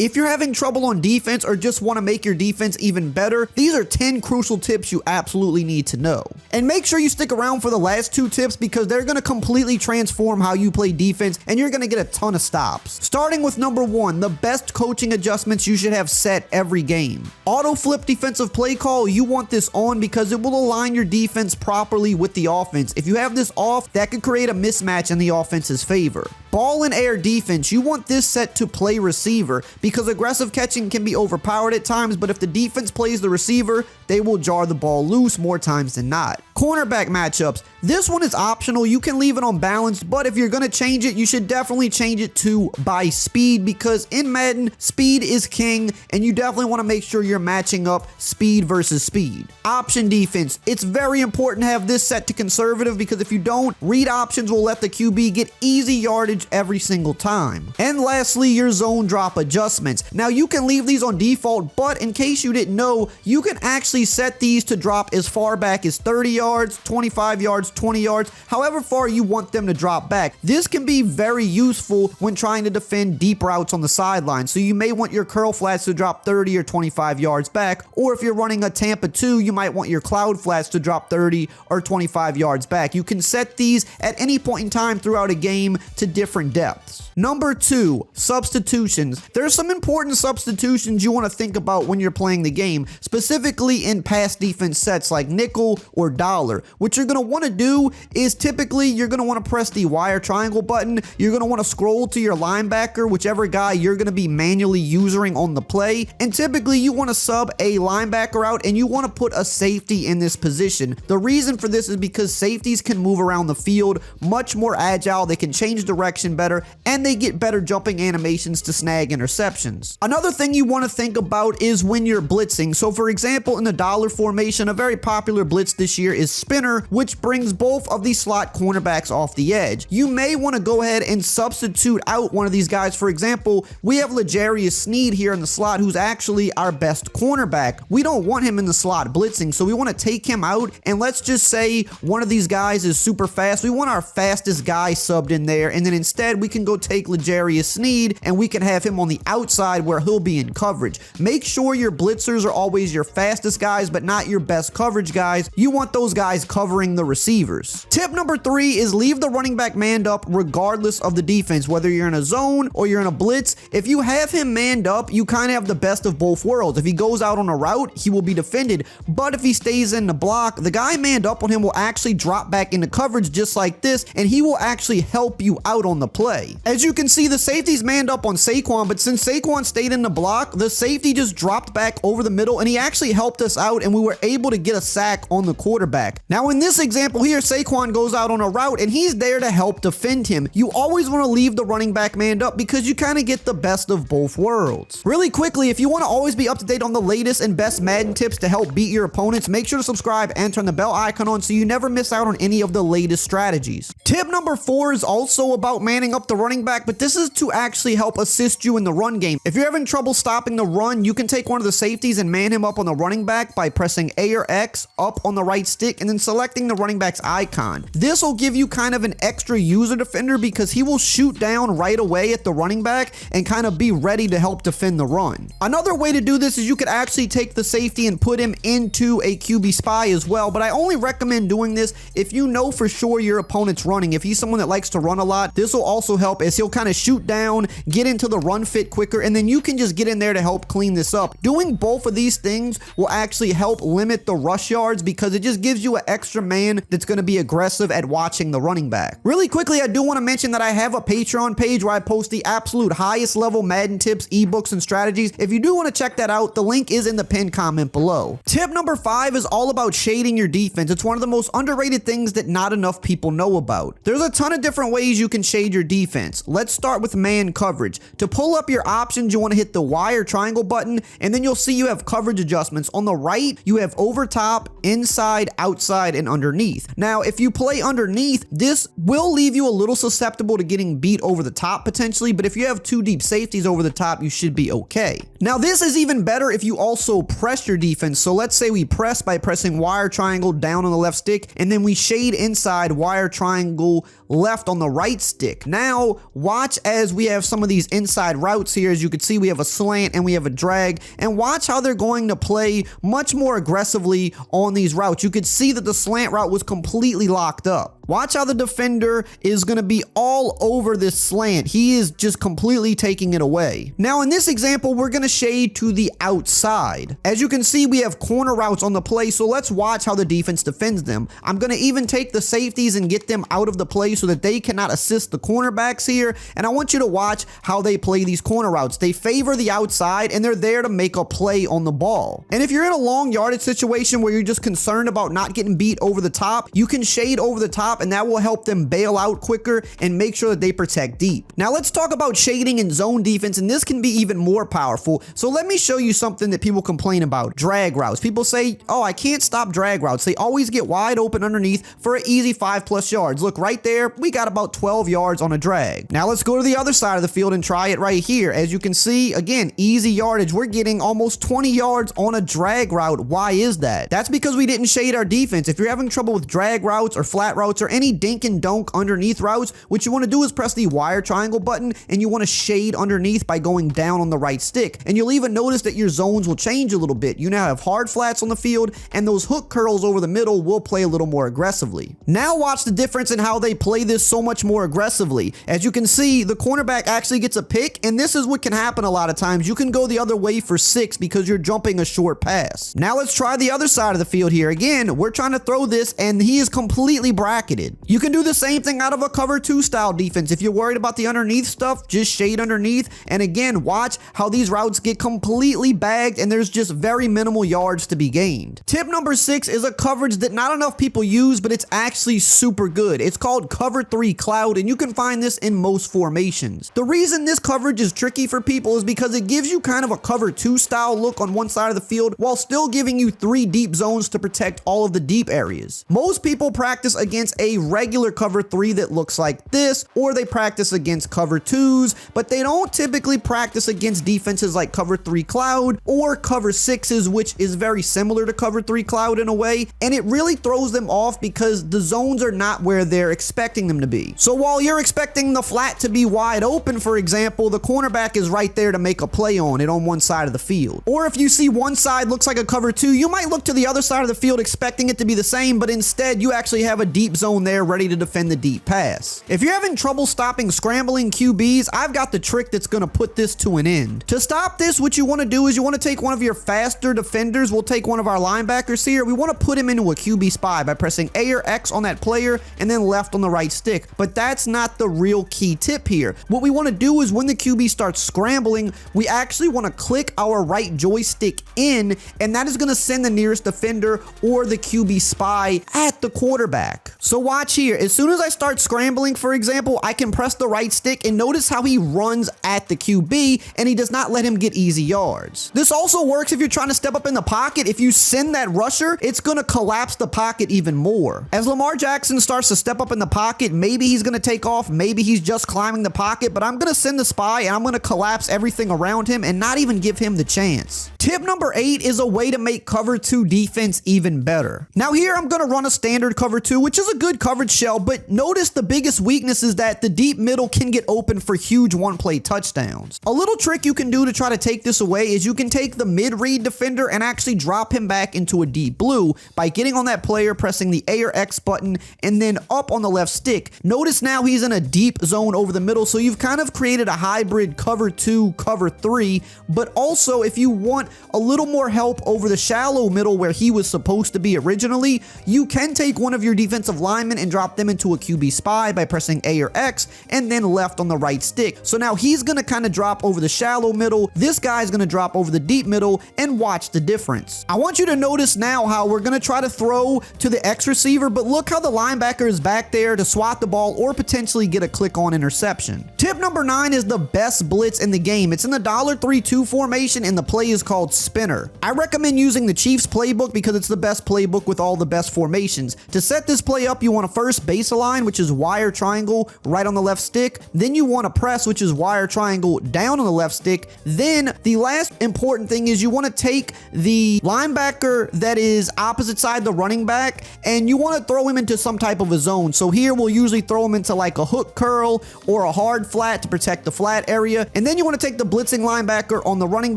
If you're having trouble on defense or just want to make your defense even better, these are 10 crucial tips you absolutely need to know. And make sure you stick around for the last 2 tips because they're going to completely transform how you play defense and you're going to get a ton of stops. Starting with number 1, the best coaching adjustments you should have set every game. Auto flip defensive play call, you want this on because it will align your defense properly with the offense. If you have this off, that could create a mismatch in the offense's favor. Ball and air defense, you want this set to play receiver because aggressive catching can be overpowered at times, but if the defense plays the receiver, they will jar the ball loose more times than not. Cornerback matchups, this one is optional. You can leave it on balance, but if you're going to change it, you should definitely change it to by speed because in Madden, speed is king and you definitely want to make sure you're matching up speed versus speed. Option defense, it's very important to have this set to conservative because if you don't, read options will let the QB get easy yardage every single time. And lastly, your zone drop adjustments. Now you can leave these on default, but in case you didn't know, you can actually set these to drop as far back as 30 yards, 25 yards, 20 yards, however far you want them to drop back. This can be very useful when trying to defend deep routes on the sideline. So you may want your curl flats to drop 30 or 25 yards back, or if you're running a Tampa 2, you might want your cloud flats to drop 30 or 25 yards back. You can set these at any point in time throughout a game to different depths. Number 2, substitutions. There's some important substitutions you want to think about when you're playing the game, specifically in pass defense sets like nickel or dollar. What you're going to want to do is typically you're going to want to press the wire triangle button. You're going to want to scroll to your linebacker, whichever guy you're going to be manually using on the play. And typically you want to sub a linebacker out and you want to put a safety in this position. The reason for this is because safeties can move around the field much more agile. They can change direction better and they get better jumping animations to snag interceptions. Another thing you want to think about is when you're blitzing. So for example, in the dollar formation, a very popular blitz this year is spinner, which brings both of these slot cornerbacks off the edge. You may want to go ahead and substitute out one of these guys. For example, we have L'Jarius Sneed here in the slot, who's actually our best cornerback. We don't want him in the slot blitzing, so we want to take him out, and let's just say one of these guys is super fast. We want our fastest guy subbed in there, and then instead we can go take L'Jarius Sneed and we can have him on the outside where he'll be in coverage. Make sure your blitzers are always your fastest guys, but not your best coverage guys. You want those guys covering the receivers. Tip number 3 is leave the running back manned up regardless of the defense, whether you're in a zone or you're in a blitz. If you have him manned up, you kind of have the best of both worlds. If he goes out on a route, he will be defended, but if he stays in the block, the guy manned up on him will actually drop back into coverage just like this, and he will actually help you out on the play. As you can see, the safety's manned up on Saquon, but since Saquon stayed in the block, the safety just dropped back over the middle and he actually helped us out and we were able to get a sack on the quarterback. Now in this example here, Saquon goes out on a route and he's there to help defend him. You always want to leave the running back manned up because you kind of get the best of both worlds. Really quickly, if you want to always be up to date on the latest and best Madden tips to help beat your opponents, make sure to subscribe and turn the bell icon on so you never miss out on any of the latest strategies. Tip number 4 is also about manning up the running back, but this is to actually help assist you in the run game. If you're having trouble stopping the run, you can take one of the safeties and man him up on the running back by pressing A or X up on the right stick and then selecting the running back's icon. This will give you kind of an extra user defender because he will shoot down right away at the running back and kind of be ready to help defend the run. Another way to do this is you could actually take the safety and put him into a QB spy as well, but I only recommend doing this if you know for sure your opponent's running. If he's someone that likes to run a lot, this will also help as he'll kind of shoot down, get into the run fit quicker, and then you can just get in there to help clean this up. Doing both of these things will actually help limit the rush yards because it just gives you an extra man that's going to be aggressive at watching the running back. Really quickly, I do want to mention that I have a Patreon page where I post the absolute highest level Madden tips, ebooks, and strategies. If you do want to check that out, the link is in the pinned comment below. Tip number 5 is all about shading your defense. It's one of the most underrated things that not enough people know about. There's a ton of different ways you can shade your defense. Let's start with man coverage. To pull up your options, you want to hit the Y or triangle button, and then you'll see you have coverage adjustments. On the right, you have over top, inside, outside, and underneath. Now, if you play underneath, this will leave you a little susceptible to getting beat over the top potentially, but if you have 2 deep safeties over the top, you should be okay. Now, this is even better if you also press your defense. So let's say we press by pressing Y or triangle down on the left stick, and then we shade inside, Y or triangle left on the right stick. Now, watch as we have some of these inside routes here. As you can see, we have a slant and we have a drag, and watch how they're going to play much more aggressively on these routes. You could see that the slant route was completely locked up. Watch how the defender is going to be all over this slant. He is just completely taking it away. Now, in this example, we're going to shade to the outside. As you can see, we have corner routes on the play, so let's watch how the defense defends them. I'm going to even take the safeties and get them out of the play so that they cannot assist the cornerbacks here, and I want you to watch how they play these corner routes. They favor the outside, and they're there to make a play on the ball. And if you're in a long yardage situation where you're just concerned about not getting beat over the top, you can shade over the top, and that will help them bail out quicker and make sure that they protect deep. Now let's talk about shading in zone defense, and this can be even more powerful. So let me show you something that people complain about: drag routes. People say, oh, I can't stop drag routes. They always get wide open underneath for an easy 5+ yards. Look right there, we got about 12 yards on a drag. Now let's go to the other side of the field and try it right here. As you can see, again, easy yardage. We're getting almost 20 yards on a drag route. Why is that? That's because we didn't shade our defense. If you're having trouble with drag routes or flat routes or any dink and dunk underneath routes, what you want to do is press the wire triangle button, and you want to shade underneath by going down on the right stick. And you'll even notice that your zones will change a little bit. You now have hard flats on the field, and those hook curls over the middle will play a little more aggressively. Now watch the difference in how they play this so much more aggressively. As you can see, the cornerback actually gets a pick, and this is what can happen a lot of times. You can go the other way for 6 because you're jumping a short pass. Now let's try the other side of the field here. Again, we're trying to throw this, and he is completely bracketed. You can do the same thing out of a cover 2 style defense. If you're worried about the underneath stuff, just shade underneath. And again, watch how these routes get completely bagged, and there's just very minimal yards to be gained. Tip number 6 is a coverage that not enough people use, but it's actually super good. It's called cover 3 cloud, and you can find this in most formations. The reason this coverage is tricky for people is because it gives you kind of a cover 2 style look on one side of the field while still giving you 3 deep zones to protect all of the deep areas. Most people practice against a regular cover 3 that looks like this, or they practice against cover 2s, but they don't typically practice against defenses like cover 3 cloud or cover 6s, which is very similar to cover 3 cloud in a way, and it really throws them off because the zones are not where they're expecting them to be. So while you're expecting the flat to be wide open, for example, the cornerback is right there to make a play on it on one side of the field. Or if you see one side looks like a cover 2, you might look to the other side of the field expecting it to be the same, but instead you actually have a deep zone there ready to defend the deep pass. If you're having trouble stopping scrambling QBs, I've got the trick that's going to put this to an end. To stop this, what you want to do is you want to take one of your faster defenders. We'll take one of our linebackers here. We want to put him into a QB spy by pressing A or X on that player and then left on the right stick. But that's not the real key tip here. What we want to do is when the QB starts scrambling, we actually want to click our right joystick in, and that is going to send the nearest defender or the QB spy at the quarterback. So watch here. As soon as I start scrambling, for example, I can press the right stick and notice how he runs at the QB, and he does not let him get easy yards. This also works if you're trying to step up in the pocket. If you send that rusher, it's going to collapse the pocket even more. As Lamar Jackson starts to step up in the pocket, maybe he's going to take off, maybe he's just climbing the pocket, but I'm going to send the spy and I'm going to collapse everything around him and not even give him the chance. Tip number 8 is a way to make cover 2 defense even better. Now here I'm going to run a standard cover 2, which is a good coverage shell, but notice the biggest weakness is that the deep middle can get open for huge one-play touchdowns. A little trick you can do to try to take this away is you can take the mid-read defender and actually drop him back into a deep blue by getting on that player, pressing the A or X button, and then up on the left stick. Notice now he's in a deep zone over the middle, so you've kind of created a hybrid cover 2, cover 3, but also if you want a little more help over the shallow middle where he was supposed to be originally, you can take one of your defensive linemen and drop them into a QB spy by pressing A or X and then left on the right stick. So now he's going to kind of drop over the shallow middle, this guy's going to drop over the deep middle, and watch the difference. I want you to notice now how we're going to try to throw to the X receiver, but look how the linebacker is back there to swat the ball or potentially get a click on interception. Tip number 9 is the best blitz in the game. It's in the $3-2 formation and the play is called spinner. I recommend using the Chiefs playbook because it's the best playbook with all the best formations. To set this play up, you want to first base align, which is wire triangle right on the left stick. Then you want to press, which is wire triangle down on the left stick. Then the last important thing is you want to take the linebacker that is opposite side the running back and you want to throw him into some type of a zone. So here we'll we'll usually throw them into like a hook curl or a hard flat to protect the flat area. And then you want to take the blitzing linebacker on the running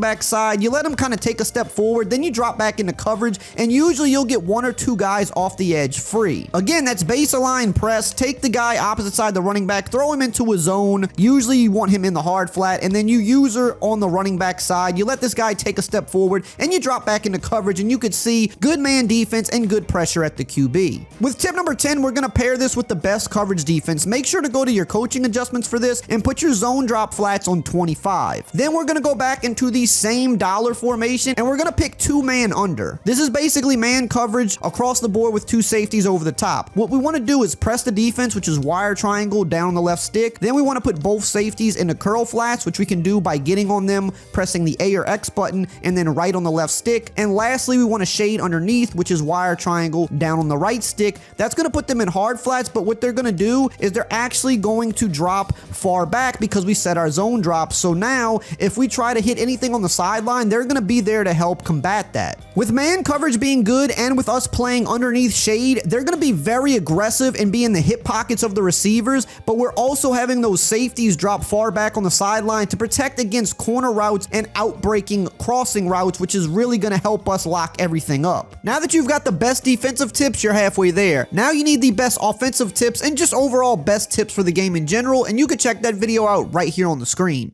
back side. You let him kind of take a step forward, then you drop back into coverage, and usually you'll get 1 or 2 guys off the edge free. Again, that's base align press. Take the guy opposite side the running back, throw him into a zone. Usually you want him in the hard flat, and then you use her on the running back side. You let this guy take a step forward, and you drop back into coverage, and you could see good man defense and good pressure at the QB. With tip number 10, we're going to pair this with the best coverage defense. Make sure to go to your coaching adjustments for this and put your zone drop flats on 25. Then we're going to go back into the same dollar formation, and we're going to pick 2 man under. This is basically man coverage across the board with 2 safeties over the top. What we want to do is press the defense, which is wire triangle down the left stick. Then we want to put both safeties into curl flats, which we can do by getting on them, pressing the A or X button, and then right on the left stick. And lastly, we want to shade underneath, which is wire triangle down on the right stick. That's going to put them in hard flats, but what they're going to do is they're actually going to drop far back because we set our zone drop. So now, if we try to hit anything on the sideline, they're going to be there to help combat that. With man coverage being good and with us playing underneath shade, they're going to be very aggressive and be in the hip pockets of the receivers, but we're also having those safeties drop far back on the sideline to protect against corner routes and outbreaking crossing routes, which is really going to help us lock everything up. Now that you've got the best defensive tips, you're halfway there. Now you need the best offensive tips and just overall best tips for the game in general, and you can check that video out right here on the screen.